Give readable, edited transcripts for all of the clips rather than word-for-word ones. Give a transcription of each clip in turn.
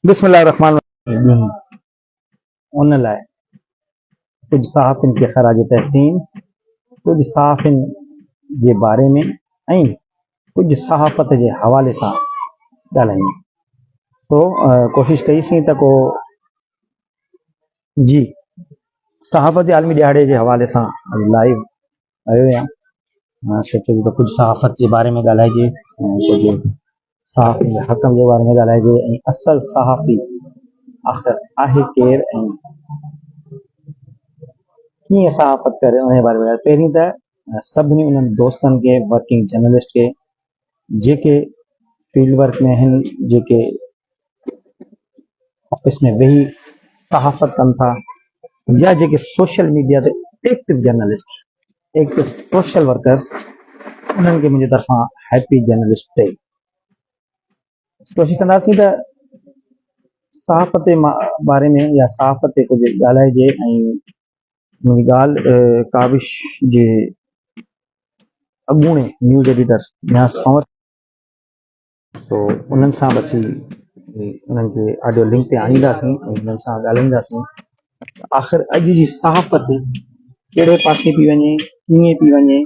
बिस्मिल्लाहिर्रहमानिर्रहीम। उन लाइ कुछ सहाफ़िन खे ख़राज तहसीन, कुछ सहाफ़िन जे बारे में ऐं कुछ सहाफ़त जे हवाले सां ॻाल्हायूं। तो कोशिश कईसीं त को जी सहाफ़त जे आलमी ॾियारे जे हवाले सां लाइव आयो आहियां। सोचियो त कुछ सहाफ़त जे बारे में ॻाल्हाइजे, कुछ सहाफ़िन जे हक़ जे बारे में ॻाल्हाइजे ऐं असल सहाफ़ी आख़िर आहे केरु ऐं कीअं सहाफ़त करे उन जे बारे में। पहिरीं त सभिनी उन्हनि दोस्तनि खे, वर्किंग जर्नलिस्ट खे जेके फील्ड वर्क में आहिनि, जेके ऑफिस में वेही सहाफ़त कनि था, या जेके सोशल मीडिया ते active journalist, active social workers, उन्हनि खे मुंहिंजे तरफ़ां हैप्पी जर्नलिस्ट डे। कोशिशि कंदासीं त सहाफ़त जे बारे में या सहाफ़त ते कुझु ॻाल्हाइजे ऐं मुंहिंजी ॻाल्हि काविश जे अॻूणे न्यूज़ एडिटर न्यास कंवर, सो उन्हनि सां बि असीं उन्हनि खे ऑडियो लिंक ते आणींदासीं ऐं उन्हनि सां ॻाल्हाईंदासीं आख़िर अॼु जी सहाफ़त कहिड़े पासे पई वञे, कीअं पई वञे,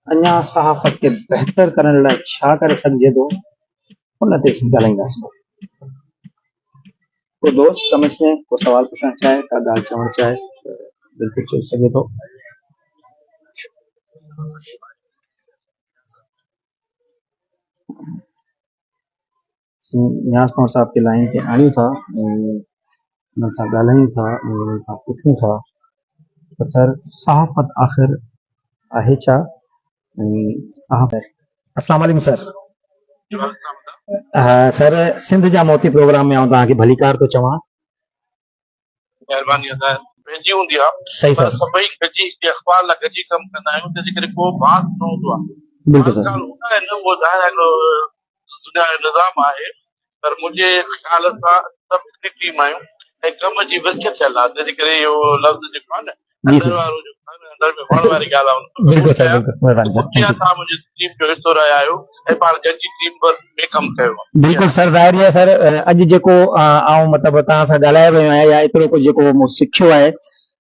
अञा सहाफ़त खे बहितर करण लाइ छा करे सघिजे थो, उन ते ॻाल्हाईंदासीं। को दोस्त समझ में को सवाल पुछणु चाहे, का ॻाल्हि चवणु चाहे त बिल्कुलु चई सघे थो। न्यास कंवर साहब खे लाइन ते आणियूं था ऐं उन्हनि सां ॻाल्हायूं था ऐं उन्हनि सां पुछूं था त सर सहाफ़त आख़िर आहे छा ऐं सहाफ़त। अस्सलाम वालेकुम सर। सर सिंध जा मोती प्रोग्राम में आउं तव्हांखे भलीकार थो चवां। महिरबानी पंहिंजी हूंदी आहे। सही सर। सभई गॾिजी अख़बार लाइ गॾिजी कमु कंदा आहियूं, तंहिंजे करे को बात न हूंदो आहे। बिल्कुलु सर। उहो ज़ाहिर आहे दुनिया जो निज़ाम आहे, पर मुंहिंजे ख़्याल सां सभु हिकिड़ी टीम आहियूं ऐं कम जी विरक थियल आहे, तंहिंजे करे इहो लफ़्ज़ जेको आहे न अंदर वारो जेको आहे न, अंदर में हुअण वारी ॻाल्हि आहे। बिल्कुलु सर, बिल्कुलु। महिरबानी सर। तव्हां मुंहिंजी टीम जो हिसो रहिया आहियो ऐं पाण गॾिजी टीम वर्क में कमु कयो। बिल्कुलु सर, ज़ाहिर आहे सर। अॼु जेको आउं मतिलबु तव्हां सां ॻाल्हाए रहियो आहियां या एतिरो कुझु जेको मूं सिखियो आहे,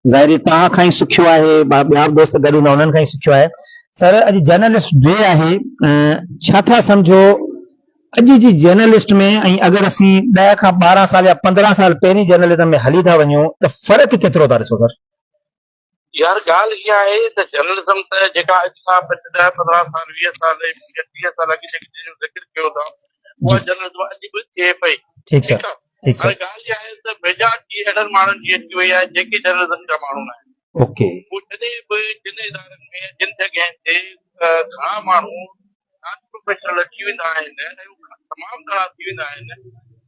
ज़ाहिर तव्हां खां ई सिखियो आहे, ॿिया दोस्त गॾु हूंदा उन्हनि खां ई सिखियो आहे। सर अॼु जर्नलिस्ट डे आहे, छा था सम्झो अॼु जी जर्नलिस्ट में, ऐं अगरि असीं 10 खां 12 साल या 15 साल पहिरीं जर्नलिज्म में हली था वञूं त फ़र्क़ु केतिरो था ॾिसो सर? यार ॻाल्हि इहा आहे त जर्नलिज्म त जेका अॼु खां 10, 15 साल, 20 साल, 30 साल अॻु जेकी ज़िक्र कयो था, उहा जर्नलिज्म अॼु बि थिए पई। ठीकु आहे। हाणे ॻाल्हि इहा आहे त मेजॉरिटी अहिड़नि माण्हुनि जी अची वई आहे जेके जर्नलिज्म जा माण्हू न आहिनि। ओके। उहे जॾहिं बि जिन इदारनि में, जिन जॻहियुनि ते घणा माण्हू नॉन प्रोफेशनल अची वेंदा आहिनि ऐं तमामु घणा थी वेंदा आहिनि,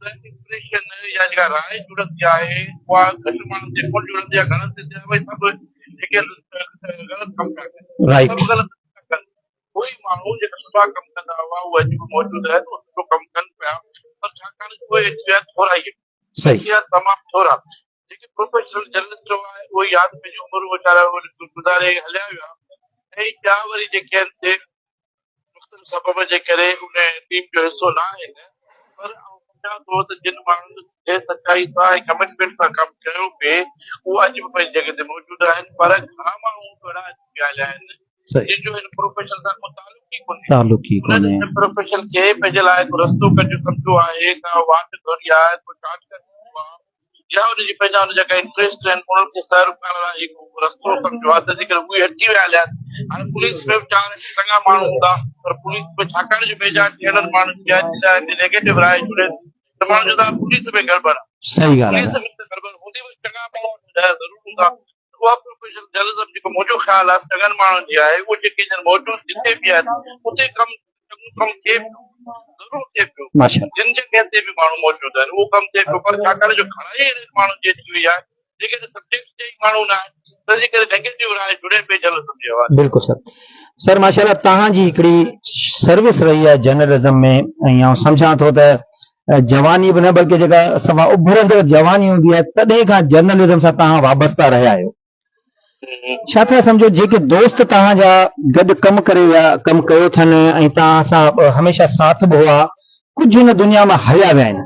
त इंप्रेशन या जेका राय जुड़ंदी आहे उहा घटि माण्हुनि जे कोन जुड़ंदी आहे। ग़लति थींदी आहे, भई सभु जेके ग़लति कमु था कनि, सभु ग़लति था कनि। कोई माण्हू जेका सुठा कमु कंदा हुआ उहे अॼु बि मौजूदु आहिनि, सुठो कमु कनि पिया, पर छाकाणि उहे अची विया थोरा ई, तमामु थोरा। जेके प्रोफेशनल जर्नलिस्ट हुआ उहे यादि पंहिंजी उमिरि वीचारा गुज़ारे हलिया विया, ऐं ॿिया वरी जेके आहिनि से मुख़्तलिफ़ सबब जे करे उन टीम जो हिसो न आहिनि। पर सम्झां थो त जिन माण्हुनि खे सचाई सां ऐं कमिटमेंट सां कमु कयो पिए, उहे अॼु बि पंहिंजी जॻह ते मौजूदु आहिनि। पर घणा माण्हू अहिड़ा अची विया आहिनि जंहिंजो हिन प्रोफेशन सां को तालुक ई कोन्हे। उन्हनि प्रोफेशन खे पंहिंजे लाइ को रस्तो कढियो सम्झो आहे, का वाट धोरी आहे, को शॉर्टकट या उनजी पंहिंजा उन जेका इंट्रस्ट आहिनि उन्हनि खे सर्व करण लाइ हिकु रस्तो सम्झो आहे, तंहिंजे करे उहे हटी विया हलिया। हाणे पुलिस में बि चङा माण्हू हूंदा, पर पुलिस में छाकाणि जो मेजॉरिटी अहिड़नि माण्हुनि खे नेगेटिव राय जुड़े त माण्हू चवंदा पुलिस में गड़बड़ आहे। सही ॻाल्हि आहे। पुलिस में गड़बड़ हूंदी बि चङा माण्हू ज़रूरु हूंदा। उहा प्रोफेशनल जर्नलिज्म जेको मुंहिंजो ख़्यालु आहे चङनि माण्हुनि जी आहे, उहे जेके मौजूदु जिथे बि आहिनि उते कमु थिए पियो, ज़रूरु थिए पियो। जिन जॻह ते बि माण्हू मौजूदु आहिनि उहो कमु थिए पियो, पर छाकाणि जो घणा ई अहिड़े माण्हुनि जी अची वई आहे जेके सब्जेक्ट जे ई माण्हू न आहिनि, तंहिंजे करे नेगेटिव राय जुड़े पई जर्नलिज्म जे हवाले। बिल्कुलु सर। सर माशाल्लाह तव्हांजी हिकिड़ी सर्विस रही आहे जर्नलिज्म में, ऐं आउं सम्झां थो त जवानी बि न बल्कि जेका सवा उभरंदड़ जवानी हूंदी आहे तॾहिं खां जर्नलिज्म सां तव्हां वाबस्ता रहिया आहियो। छा था सम्झो जेके दोस्त तव्हांजा गॾु कमु करे विया, कमु कयो अथनि ऐं तव्हां सां हमेशह साथ बि हुआ, कुझु हिन दुनिया मां हलिया विया आहिनि,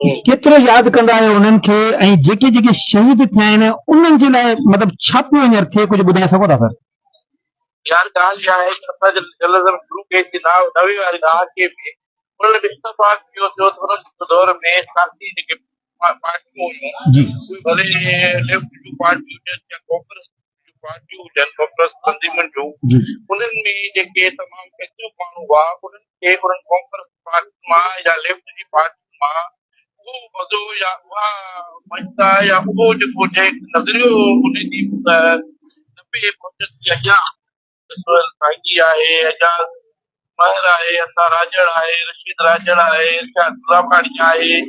केतिरो यादि कंदा आहियो उन्हनि खे ऐं जेके जेके शहीद थिया आहिनि उन्हनि जे लाइ मतिलबु छा पियो हींअर थिए, कुझु ॿुधाए सघो था सर? यार ॻाल्हि इहा आहे कि असां जर्नलिज़म शुरू कईसीं नवे वारे ॾहाके में, उन्हनि में इत्तेफ़ाक़ इहो थियो त उन दौर में सियासी जेके पार्टियूं हुयूं, जी उहे भले लेफ्ट जूं पार्टियूं हुजनि या कांग्रेस जूं पार्टियूं हुजनि, कांग्रेस तंज़ीमुनि जूं, जी उन्हनि में जेके तमामु एक्टिव माण्हू हुआ, उन्हनि खे उन्हनि कांग्रेस पार्टी मां या लेफ्ट जी पार्टी मां उहो मज़ो या उहा मजदा या उहो जेको नज़रियो उनजी नबे पहुचंदी अॻियां साईं आहे, एजाज़ महर आहे, असां राजड़ आहे, रशीद राजड़ आहे, इरशाद गुलाबाणी आहे,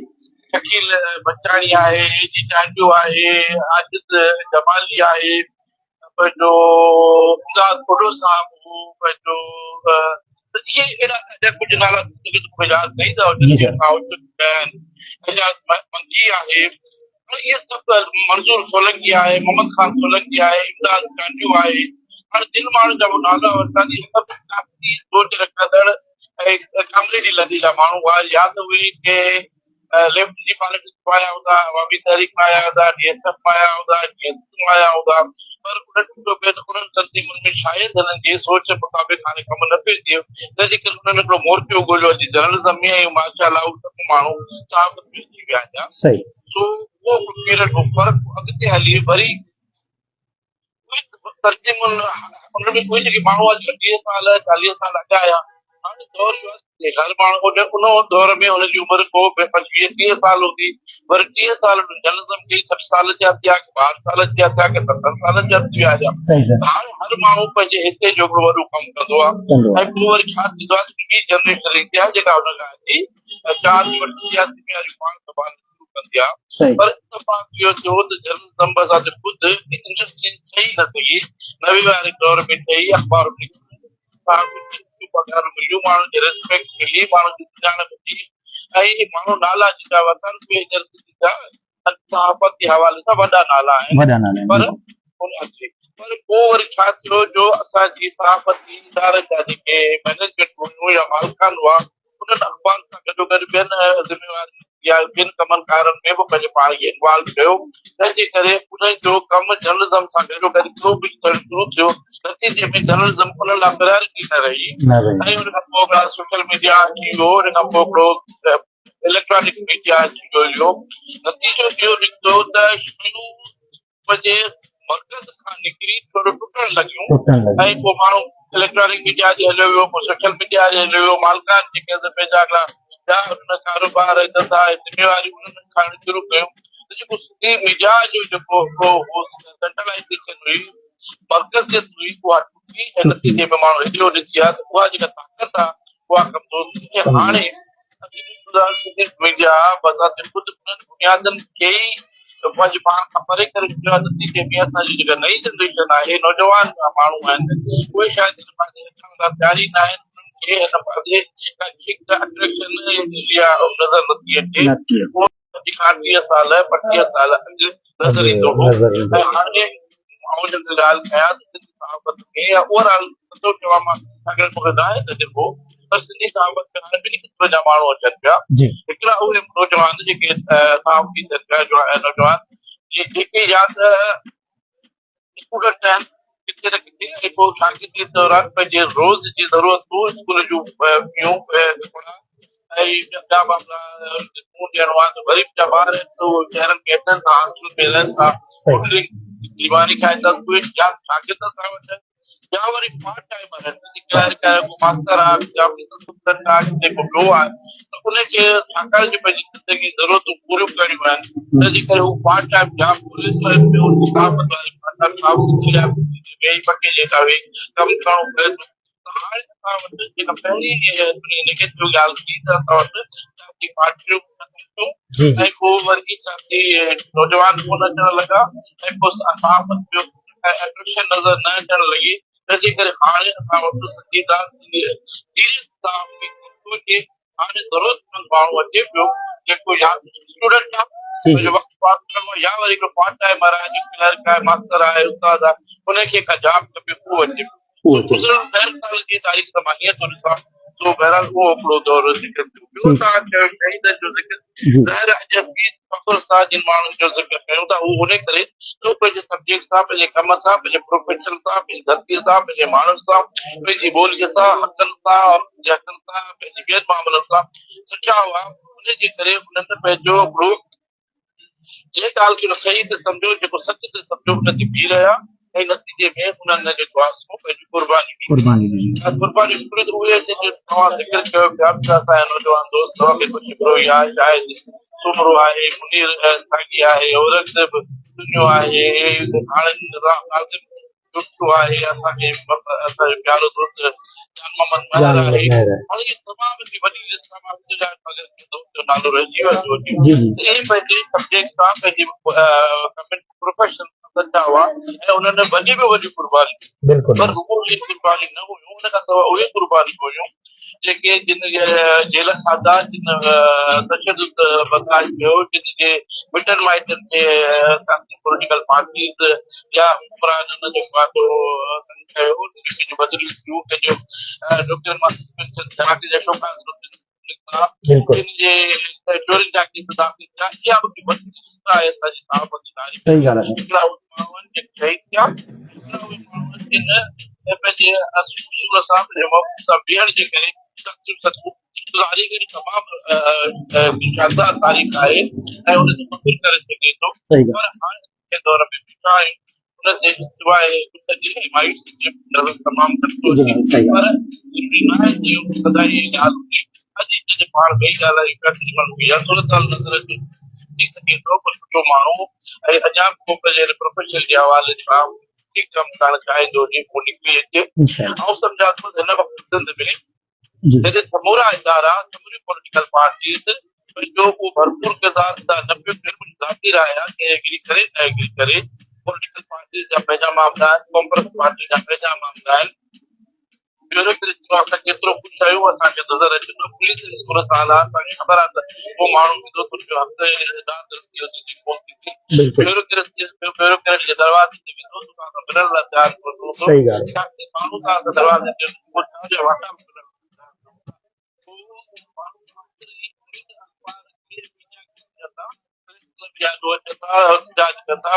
शकील बचाणी आहे, जी चांडियो आहे, आजिद जमाली आहे, पंहिंजो इमदाद कोडो साहब हो, पंहिंजो त इहे अहिड़ा अहिड़ा कुझु नाला मूंखे यादि न ईंदा जी हुजनि, सर। खां उचित आहिनि, एजाज़ मंगी आहे, इहे सभु मंज़ूर सोलंकी आहे, मोहम्मद खान सोलंकी आहे, इमदाद चांडियो आहे, हाणे जिन माण्हुनि जा नाला वरिता इहे सभु काफ़ी सोच रखंदड़ ऐं कमरे जी लदी जा माण्हू हुआ, या त उहे के लेफ्ट जी पॉलिटिक्स में आया हूंदा, अवामी तहरीक में आया हूंदा, DSF में आया हूंदा, DSP में आया हूंदा, पर उन्हनि जो बि उन्हनि तंज़ीमुनि में शायदि हिननि जी सोच मुताबिक़ हाणे कमु न पियो थिए, तंहिंजे करे उन्हनि हिकिड़ो मोर्चो ॻोल्हियो अची जर्नलिज़म में, ऐं माशाअल्लाह उहे सभु माण्हू साबित में अची विया आहिनि। सही सो उहो पीरियड हो फ़र्क़ु अॻिते हली वरी तर्जुमन उनमें कोई जेके माण्हू अॼु 30 साल 40 साल अॻियां आया, हाणे दौर इहो आहे हर माण्हू उन दौर में हुनजी उमिरि को 25-30 साल हूंदी, वरी 30 साल जर्नलिज़म कई 60 साल जा थिया, 62 साल जा थिया, 70 साल जा थी विया हुआ। सही सर। हाणे हर माण्हू पंहिंजे हिस्से जो हिकिड़ो वॾो कमु कंदो आहे, ऐं पोइ वरी छा थींदो आहे ॿी जनरेशन ईंदी आहे जेका हुन खां अची 4 वटि सियासी में पाण संभालणु शुरू कंदी आहे, सही पर इत्तेफ़ाक़ इहो थियो त जर्नलिज़म बस ख़ुदि इंडस्ट्री ठही न सघी, नवे वारे दौर में ठही, अख़बार पघार मिलियूं, माण्हुनि जी रिस्पेक्ट मिली, माण्हुनि जी सुञाणप थी, ऐं माण्हू नाला जेका वतन पे सहाफ़त जे हवाले सां वॾा नाला आहिनि, वॾा नाला पर आहिनि। पर पोइ वरी छा थियो जो असांजी सहाफ़ती इदारनि जा जेके मैनेजमेंट हुयूं या मालिकान हुआ, उन्हनि अख़बार सां गॾोगॾु ॿियनि ज़िम्मेवारियुनि या ॿियनि कमनि कारनि में बि पंहिंजे पाण खे इन्वॉल्व कयो, तंहिंजे करे उन्हनि जो कमु जर्नलिज़म सां गॾोगॾु ॿियो बि शुरू थियो, नतीजे में जर्नलिज़म उन लाइ प्रायोरिटी न रही, ऐं उन खां पोइ हिकिड़ा सोशल मीडिया अची वियो, उन खां पोइ हिकिड़ो इलेक्ट्रॉनिक मीडिया अची वियो, नतीजो इहो निकितो त शयूं पंहिंजे मर्कज़ खां निकिरी थोरो टुटण लॻियूं, ऐं पोइ माण्हू इलेक्ट्रॉनिक मीडिया जे हलियो वियो, पोइ सोशल मीडिया जे हलियो वियो, मालिकान जेके पंहिंजा हिकिड़ा कारोबार धंधा ज़िम्मेवारियूं उन्हनि खणणु शुरू कयूं, त जेको सिंधी मीडिया जो जेको सेंट्रलाइज़ेशन हुई, मर्कज़ियत हुई, उहा टुटी, ऐं नतीजे में माण्हू हेॾो ॾिसी आहे त उहा जेका ताक़त आहे उहा कमज़ोर थी, ऐं हाणे सिंधी मीडिया बज़ाति ख़ुदि उन्हनि बुनियादनि खे ई पंहिंजे पाण खां परे करे छॾियो आहे, नतीजे में असांजी जेका नई जनरेशन आहे, नौजवान माण्हू आहिनि, उहे शायदि पंहिंजे अचण लाइ तयारी न आहिनि, उन्हनि खे हिन पंहिंजे अट्रैक्शन या नज़र नथी अचे, उहो 30 साल 35 साल अॻु नज़र ईंदो हो, ऐं हाणे मां जेकी ॻाल्हि कयां त सहाफ़त में या ओवरऑल नथो चवां मां, अगरि मूंखे ज़ाहिर न ॾिबो पर सिंधी सहाफ़त में हाणे ॿिनी क़िस्म जा माण्हू अचनि पिया, हिकिड़ा उहे नौजवान जेके सहाफ़ती नौजवान जेके या त स्टूडेंट आहिनि किथे न किथे, ऐं पोइ शागिर्दी जे दौरान पंहिंजे रोज़ जी ज़रूरतूं स्कूल जूं ॿियूं ऐं ॿिया मामला ॾियणो आहे त ग़रीब जा ॿार आहिनि त उहे शहरनि में अचनि था, हॉस्टल में रहनि था, दीवानी खाइनि था, उहे या शागिर्द था वठनि या वरी पार्ट टाइमर आहिनि, मास्तर आहे या किथे को ॿियो आहे, त उनखे छाकाणि जो पंहिंजी ज़िंदगी ज़रूरतूं पूरियूं करणियूं आहिनि, तंहिंजे करे हू पार्ट टाइम जॉब जेका हुई कमु करणो पए थो, हाणे असां वटि जेका पहिरीं नेगेटिव ॻाल्हि थी त असां वटि पार्टियूं ऐं पोइ वरी नौजवान कोन अचण लॻा, ऐं पोइ सहाफ़त जो एट्रैक्शन नज़र न अचण लॻी, तंहिंजे करे हाणे असां वटि हाणे ज़रूरतमंद माण्हू अचे पियो जेको या स्टूडेंट आहे या वरी हिकिड़ो पार्ट टाइमर आहे, जेको क्लर्क आहे, मास्तर आहे, उस्ताद आहे, उनखे का जॉब खपे उहो अचे पियो। गुज़िरियल 10 साल जी तारीख़ मां हीअं थो ॾिसां तो बहरहाल वो हिकिड़ो दौर ज़िक्र थियो। ॿियो तव्हां चयो शहीदनि जो ज़िक्र, जी ज़ाहिर आहे अॼु असीं फ़ख़्रु सां जिन माण्हुनि जो ज़िक्र कयूं था उहो उन करे जो पंहिंजे सब्जेक्ट सां, पंहिंजे कम सां, पंहिंजे प्रोफेशन सां, पंहिंजी धरतीअ सां, पंहिंजे माण्हुनि सां, पंहिंजी ॿोलीअ सां, हक़नि सां और हक़नि सां, पंहिंजी ॿियनि मामलनि सां सुठा हुआ। उनजे करे उन्हनि पंहिंजो हिकिड़ो जे ॻाल्हि खे सही ते सम्झो, जेको सच ते सम्झो, उन ते बीह रहिया ऐं नतीजे में उन्हनि जेको आहे सो पंहिंजी कुर्बानी ॾिनी। कुर्बानी पूरी त उहे जेके तव्हां ज़िक्र कयो पिया, असांजा नौजवान दोस्त रॉबिन बशीबरोही आहे, शाहिद सुमरो आहे, मुनीर साॻी आहे, औरंगज़ेब दुनियो आहे, हाणे नाज़िम जुफ्तो आहे, असांजो प्यारो दोस्त जान मोहम्मद महर आहे। हाणे इहे तमामु वॾी लिस्ट आहे, मां मुंहिंजे लाइ अगरि कंहिं दोस्त जो नालो रहिजी वेंदो जी हुजे जी त इहे पंहिंजे सब्जेक्ट सां, पंहिंजी प्रोफेशन सां सचा हुआ ऐं उन्हनि वॾी में वॾी कुर्बानी, बिल्कुलु पर रुॻो उहे कुर्बानी न हुयूं, उन खां सवाइ उहे कुर्बानी हुयूं जेके जिन जेल खाधा, जिन तशदुद बर्दाश्त कयो, जिन जे मिटनि माइटनि खे पॉलिटिकल पार्टीज़ या हुकुमराननि जेको आहे सो कयो, कंहिंजो बदिलियूं थियूं, कंहिंजो डॉक्टर मास्टर जा शौक़ा निकिता, बिल्कुलु जिन जे चोरियुनि जा केस दाख़िल थिया, इहा बि वॾी आहे असांजी साहब जी तारीख़। सही ॻाल्हि आहे हिकिड़ा उहे माण्हू आहिनि जेके शहीद थिया, हिकिड़ा उहे माण्हू आहिनि जिन पंहिंजे असूल सां, पंहिंजे मौक़िफ़ सां बीहण जे करे तारीख़ तमामु शानदार तारीख़ आहे ऐं हुन ते फ़ख़्रु करे सघे थो। सही पर हाणे जे दौर में बीठा आहियूं, हुन ते सवाइ नज़र तमामु घटि थो अचे, सही पर ज़रूरी न आहे कि सदा इहा ॻाल्हि हुजे। अॼु जॾहिं पाण ॿई ॻाल्हायूं पिया, तॾहिं माण्हू इहा सूरत नज़र अचे थी सघे थो, पर सुठो माण्हू ऐं अञा को पंहिंजे प्रोफेशन जे हवाले सां कमु करणु चाहींदो हुजे, पोइ निकिरी अचे। ऐं सम्झा थो हिन वक़्तु सिंध में जॾहिं समूरा इदारा, समूरी पॉलिटिकल पार्टीज़ पंहिंजो उहो भरपूर किरदार अदा न पियो कनि, कुझु ज़ाती आया के एग्री करे न एग्री करे, पॉलिटिकल पार्टीज़ जा पंहिंजा मामला आहिनि, कांग्रेस पार्टी जा पंहिंजा मामला आहिनि। असां केतिरो कुझु आहियूं, असांखे नज़र अचे थो पुलिस जी सूरत हाल आहे, असांखे ख़बर आहे त उहो माण्हू विधो तुंहिंजो ब्यूरोक्रेट जे दरवाज़े ते विधो, तव्हां सां मिलण लाइ तयारु कोन हूंदो, माण्हू तव्हां सां दरवाज़े ते वाटा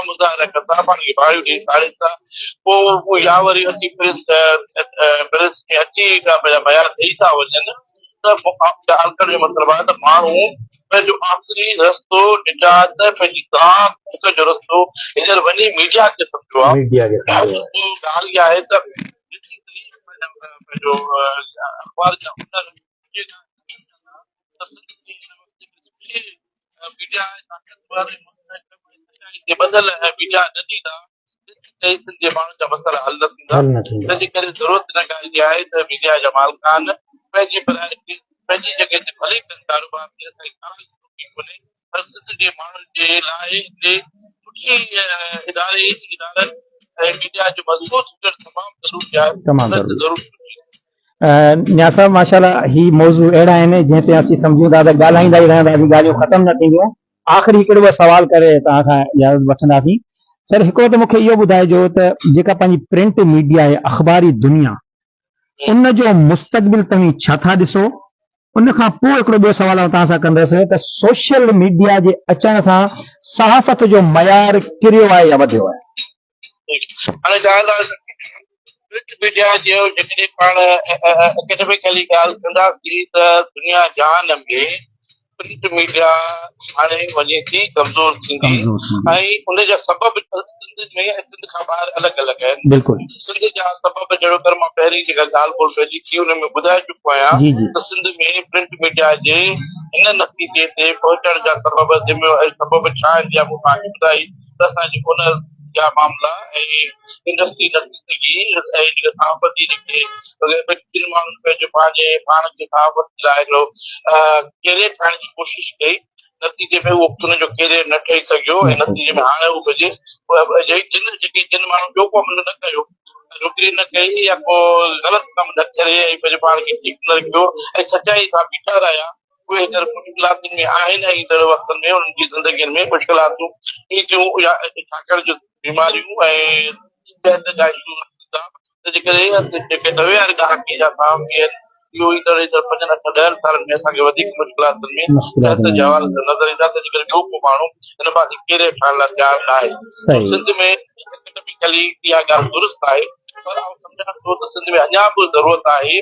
मुज़ाहिरा कंदा, पाण खे भाड़ियूं ॾेई साड़ीनि था, पोइ या वरी अची प्रेस में अची पंहिंजा बयान ॾेई था वञनि, त ॻाल्हि जो मतिलबु आहे त माण्हू पंहिंजो आख़िरी रस्तो निजात, पंहिंजी गांह जो रस्तो हींअर वञी मीडिया खे सम्झो आहे। ॻाल्हि इहा आहे त पंहिंजो अख़बार जा बदल ऐं मीडिया न ॾींदा जे माण्हुनि जा मसइला हल न थींदा। तंहिंजे करे ज़रूरत इन ॻाल्हि जी आहे त मीडिया जा मालिकान पंहिंजी जॻह ते भले कनि कारोबार कोन्हे, पर सिंध जे माण्हुनि जे लाइ सुठी इदारनि ऐं मीडिया जो मज़बूत हुजणु तमामु ज़रूरी आहे। न्यासा माशाल्लाह ही मौज़ू अहिड़ा आहिनि जंहिं ते असीं सम्झूं था त ॻाल्हाईंदा ई रहंदासीं, ॻाल्हियूं ख़तमु न थींदियूं। आख़िरी हिकिड़ो सवाल करे तव्हां खां इजाज़त वठंदासीं। सर, हिकिड़ो त मूंखे इहो ॿुधाइजो त जेका पंहिंजी प्रिंट मीडिया आहे, अख़बारी दुनिया, उन जो मुस्तक़बिल तव्हां छा था ॾिसो? उन खां पोइ हिकिड़ो ॿियो सवाल तव्हां सां कंदुसि त सोशल मीडिया जे अचण सां सहाफ़त जो मयार किरियो आहे या वधियो आहे? मीडिया जो जेकॾहिं पाण एकेडमिकली ॻाल्हि कंदासीं त दुनिया जहान में प्रिंट मीडिया हाणे वञे थी कमज़ोर थींदी ऐं उनजा सबब सिंध में ऐं सिंध खां ॿाहिरि अलॻि अलॻि आहिनि। सिंध जा सबब जहिड़ो कर मां पहिरीं जेका ॻाल्हि ॿोल पंहिंजी थी उन में ॿुधाए चुको आहियां त सिंध में प्रिंट मीडिया जे हिन नतीजे ते पहुचण जा सबब छा आहिनि, या मूं तव्हांखे ॿुधाई त असांजे हुनर जा मामला ऐं इंडस्ट्री न थी सघी ऐं सहाफ़त जी जिन माण्हुनि पंहिंजे पंहिंजे पाण खे सहाफ़त लाइ हिकिड़ो कैरियर ठाहिण जी कोशिशि कई, नतीजे में उहो हुनजो कैरियर न ठही सघियो ऐं नतीजे में हाणे उहो जिन माण्हू ॿियो कमु न कयो, नौकिरी न कई या को ग़लति कमु न करे ऐं पंहिंजे पाण खे ठीकु न रखियो ऐं सचाई सां बीठा रहिया, उहे हींअर मुश्किलातुनि में आहिनि ऐं ईंदड़ वक़्तनि में उन्हनि जी ज़िंदगीअ में मुश्किलातूं ईंदियूं या छाकाणि जो बीमारियूं ऐं सिहत जा इशू तंहिंजे करे जेके नवे वारे ॾहाके जा साहब आहिनि इहो ईंदड़ 5 8 10 सालनि में असांखे वधीक मुश्किलातुनि में मुश्किलात सिहत जे हवाले सां नज़र ईंदा, तंहिंजे करे ॿियो को माण्हू हिन पासे केरे ठहण लाइ तयारु न आहे। सही। सिंध में एकेडमिकली इहा ॻाल्हि दुरुस्त आहे, पर आउं सम्झां थो त सिंध में अञा बि ज़रूरत आहे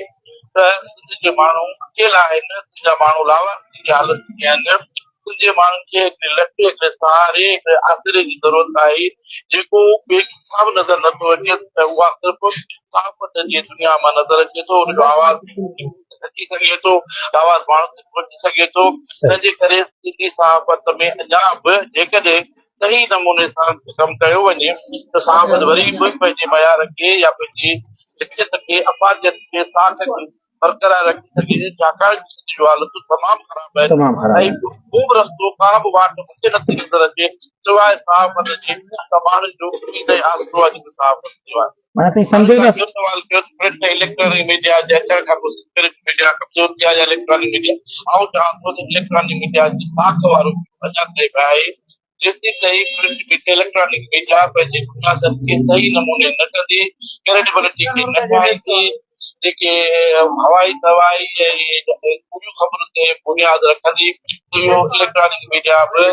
त सिंध जे माण्हू अकेला आहिनि, सिंध जा माण्हू लावारसी जी हालत में आहिनि। सिंध जे माण्हुनि खे हिकिड़े लटे, हिकिड़े सहारे, हिकिड़े आसिरे जी ज़रूरत आहे जेको ॿिए किथां बि नज़र नथो अचे, त उहा सिर्फ़ु सहाफ़त जी दुनिया मां नज़र अचे थो, हुनजो आवाज़ अची सघे थो, आवाज़ माण्हुनि ताईं पहुची सघे थो। तंहिंजे करे सिंधी सहाफ़त में अञा बि जेकॾहिं सही नमूने सां कमु कयो वञे त सहाफ़त वरी बि पंहिंजे मयार खे या पंहिंजी हिकियत खे, अफ़ादियत खे, साख खे बरक़रार रखी सघे, छाकाणि त जो हालतूं तमामु ख़राब आहिनि तमामु ख़राब ऐं को बि रस्तो, का बि वाट मूंखे नथी नज़र अचे सवाइ सहाफ़त जे। त माण्हुनि जो उमेद ऐं आसिरो आहे जेको सहाफ़त जो आहे। माना तव्हीं सम्झो था ॿियो सवाल कयो प्रिंट ऐं इलेक्ट्रॉनिक मीडिया जे अचण खां पोइ प्रिंट मीडिया कमज़ोर थिया या इलेक्ट्रॉनिक मीडिया। आउं चवां थो त इलेक्ट्रॉनिक मीडिया जी साख वारो अञा ताईं बि आहे। जेसीं ताईं प्रिंट मीडिया, इलेक्ट्रॉनिक मीडिया पंहिंजे बुनियादनि खे सही नमूने न कंदी, क्रेडिबिलिटी खे न ठाहींदी, जेके हवाई दवाई ऐं पूरियूं ख़बरूं ते बुनियाद रखंदी, इहो इलेक्ट्रॉनिक मीडिया बि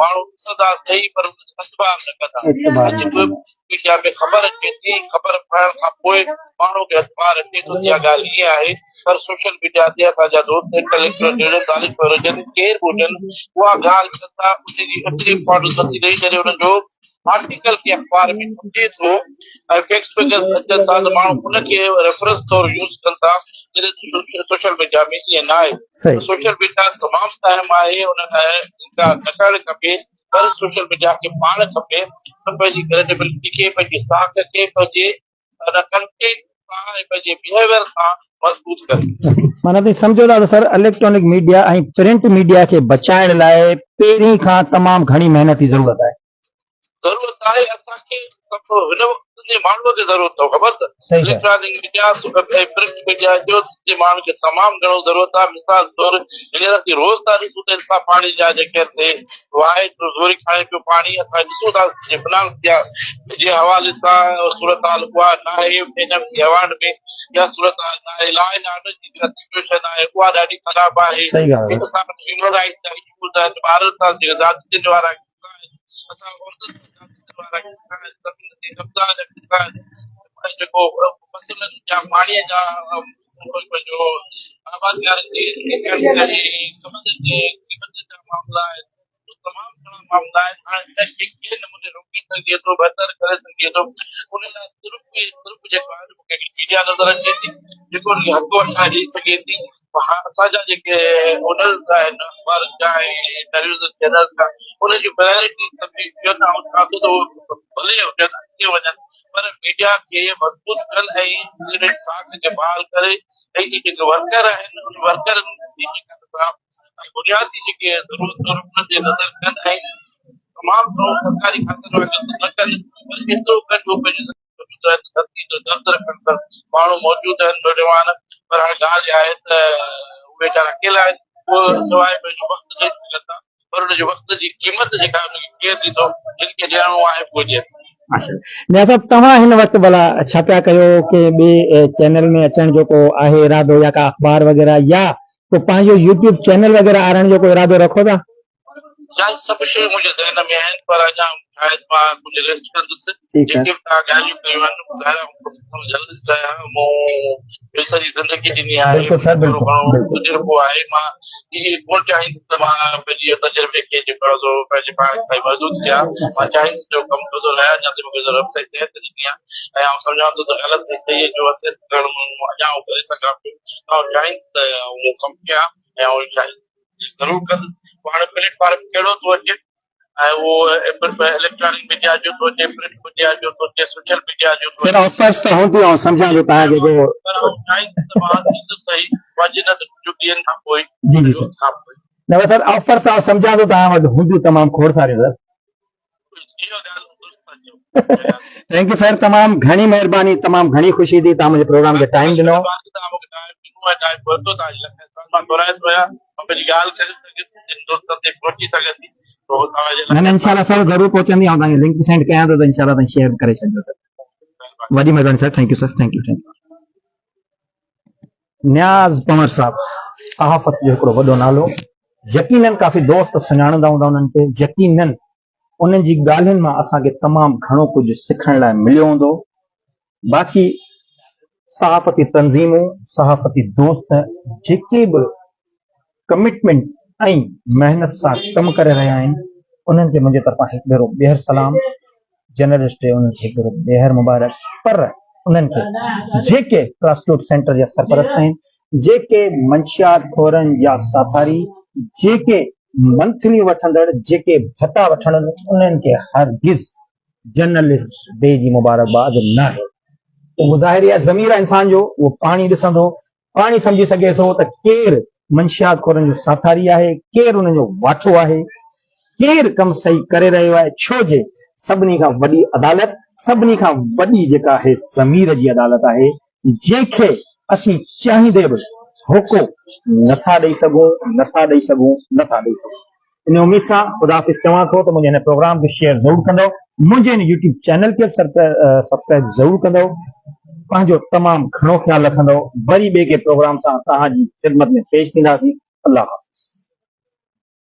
माण्हू ॾिसंदा सही पर असबाब न कंदा। अॼु बि मीडिया में ख़बर अचे थी, ख़बर पढ़ण खां पोइ माण्हू खे अख़बार अचे थो, इहा ॻाल्हि ईअं आहे। पर सोशल मीडिया ते असांजा दोस्त इंटेलेक्चुअल हुजनि, दानिशवर हुजनि, केर बि हुजनि, उहा ॻाल्हि कंदा, उनजी एतिरी इंपॉर्टेंस नथी ॾेई करे हुनजो आर्टिकल खे अख़बार में छपे थो ऐं फैक्स फिगर्स अचनि था त माण्हू उनखे रेफरेंस तौरु यूज़ कनि था, जॾहिं सोशल मीडिया में ईअं न आहे। सोशल मीडिया तमामु अहम आहे, उन खां इनकार न करणु खपे, पर सोशल मीडिया खे पाण खपे त पंहिंजी क्रेडिबिलिटी खे, पंहिंजी साख खे, पंहिंजे कंटेंट सां ऐं पंहिंजे बिहेवियर सां मज़बूत करे। माना तव्हीं सम्झो था त सर इलेक्ट्रॉनिक मीडिया ऐं प्रिंट मीडिया खे बचाइण लाइ पहिरीं खां तमामु घणी महिनत जी ज़रूरत आहे। ज़रूरत आहे असांखे, हिन वक़्त जे माण्हूअ खे ज़रूरत अथव, ख़बर अथव इलेक्ट्रॉनिक मीडिया ऐं प्रिंट मीडिया जो जे माण्हू खे तमामु घणो ज़रूरत आहे। मिसाल तौरु हींअर असीं रोज़ था ॾिसूं त इंसान पाणी जा जेके वाहे ज़ोरी खाए पियो पाणी, असां ॾिसूं था फिनांस जे हवाले सां सूरत हाल उहा न आहे एवॉर्ड में, या सूरत हाल न आहे, लॉ एंड ऑर्डर जी जेका सिचुएशन आहे उहा ॾाढी ख़राब आहे। ह्यूमन राइट्स जा इश्यूज़ आहिनि, ॿारनि सां जेके ज़ातियुनि वारा असां औरतुनि जेको फसलनि जा पाणीअ जा पंहिंजो आबादकारी जा मामला आहिनि, तमामु घणा मामला आहिनि। हाणे इनखे कहिड़े नमूने रोके सघिजे थो, बहितर करे सघिजे थो, उन लाइ सिर्फ़ु जेको आहे मूंखे मीडिया नज़र अचे थी, जेको उनखे हक़ वठा ॾेई सघे थी। असांजा जेके ओनर्स आहिनि अख़बारनि जा ऐं टेलीविज़न चैनल्स जा, उनजी वैरायटी भले हुजनि, अॻिते वञनि, पर मीडिया खे मज़बूत कनि ऐं साख खे बहाल करे ऐं जेके वर्कर आहिनि उन वर्करनि जी बुनियादी जेके ज़रूरत उनते नज़र कनि ऐं तमामु घणो सरकारी खातनि न कनि, पर एतिरो कनि पंहिंजो दर्द रखनि था। माण्हू मौजूदु आहिनि नौजवान, पर हाणे ॻाल्हि आहे त उहे वीचारा अकेला आहिनि, उहे सवाइ पंहिंजो वक़्तु ॾेई सघनि था, पर हुनजे वक़्त जी क़ीमत जेका हुनखे केरु ॾींदो, जिनखे ॾियणो आहे उहे ॾियनि। लिहाज़ा तव्हां हिन वक़्तु भला छा पिया कयो कि ॿिए चैनल में अचण जो को आहे इरादो, या का अख़बार वग़ैरह, या को पंहिंजो यूट्यूब चैनल वग़ैरह आणण जो को इरादो रखो था? सभु शयूं मुंहिंजे ज़हन में आहिनि, पर अञा शायदि मां कुझु रेस्ट कंदुसि। जेके बि तव्हां ॻाल्हियूं कयूं आहिनि ॿुधायो, जर्नलिस्ट आहियां, मूं सॼी ज़िंदगी ॾिनी आहे, तजुर्बो आहे। मां इहे कोन चाहींदुसि त मां पंहिंजे तजुर्बे खे जेको आहे पंहिंजे पाण खे महदूद कयां। मां चाहींदुसि जो कमु कंदो रहियां, या त मूंखे ज़रूरत सां सिहत ॾिनी आहे ऐं आउं सम्झां थो त ग़लति ऐं सही जो असेस करणु अञा करे सघां पियो। ऐं चाहींदुसि त उहो कमु कयां ऐं चाहींदुसि ज़रूरु कंदुसि। हाणे प्लेटफॉर्म कहिड़ो थो अचे, ऐं उहो इलेक्ट्रॉनिक मीडिया जो थो अचे, प्रिंट मीडिया जो थो अचे, सोशल मीडिया जो थो अचे, सम्झां जो तव्हांखे सही वजन ॾींहनि खां पोइ न सर ऑफर सां सम्झां थो तव्हां वटि हूंदियूं तमामु खोड़ सारियूं सर। थैंक यू सर, तमामु घणी महिरबानी, तमामु घणी ख़ुशी थी तव्हां मुंहिंजे प्रोग्राम खे टाइम ॾिनो। न इंशाल्लाह सर ज़रूरु पहुचंदी, ऐं तव्हांखे लिंक सेंड कयां थो त इंशाल्लाह तव्हां शेयर करे छॾिजो सर। वॾी महिरबानी sir, thank you sir, thank you. Niaz Panwar साहब सहाफ़त जो हिकिड़ो वॾो नालो, यकीनन काफ़ी दोस्त सुञाणंदा हूंदा उन्हनि खे, यकीनन उन्हनि जी ॻाल्हियुनि मां असांखे तमामु घणो कुझु सिखण लाइ मिलियो हूंदो। बाक़ी सहाफ़ती तंज़ीमूं, सहाफ़ती दोस्त जेके बि कमिटमेंट ऐं महिनत सां कमु करे रहिया आहिनि, उन्हनि खे मुंहिंजे तरफ़ां हिकु भेरो ॿीहर सलाम, जर्नलिस्ट उन्हनि खे हिकु भेरो ॿीहर मुबारक। पर उन्हनि खे जेके ट्रांसपोर्ट सेंटर जा सरपरस्त आहिनि, जेके मंशियात खोरनि जा साथारी, जेके मंथली वठंदड़, जेके भत्ता वठण, उन्हनि खे हरगिज़ जर्नलिस्ट डे जी मुबारकबाद न आहे। उहो ज़ाहिर आहे ज़मीर आहे इंसान जो, उहो पाणी ॾिसंदो, पाणी सम्झी सघे थो त केरु मंशियात खोरनि जो साथारी आहे, केरु उन्हनि जो वाठो आहे, केरु कमु सही करे रहियो आहे। छो जे सभिनी खां वॾी अदालत, सभिनी खां वॾी जेका आहे ज़मीर जी अदालत आहे, जंहिंखे असीं चाहींदे बि होको नथा ॾेई सघूं, नथा ॾेई सघूं, नथा ॾेई सघूं। इन उमेद सां ख़ुदाफ़िज़ चवां थो त मुंहिंजे हिन प्रोग्राम खे शेयर ज़रूरु कंदव, मुंहिंजे हिन यूट्यूब चैनल खे सब्सक्राइब ज़रूरु कंदव, पंहिंजो तमामु घणो ख्यालु रखंदव। वरी ॿिए के प्रोग्राम सां तव्हांजी ख़िदमत में पेश थींदासीं। अल्लाह हाफ़िज़।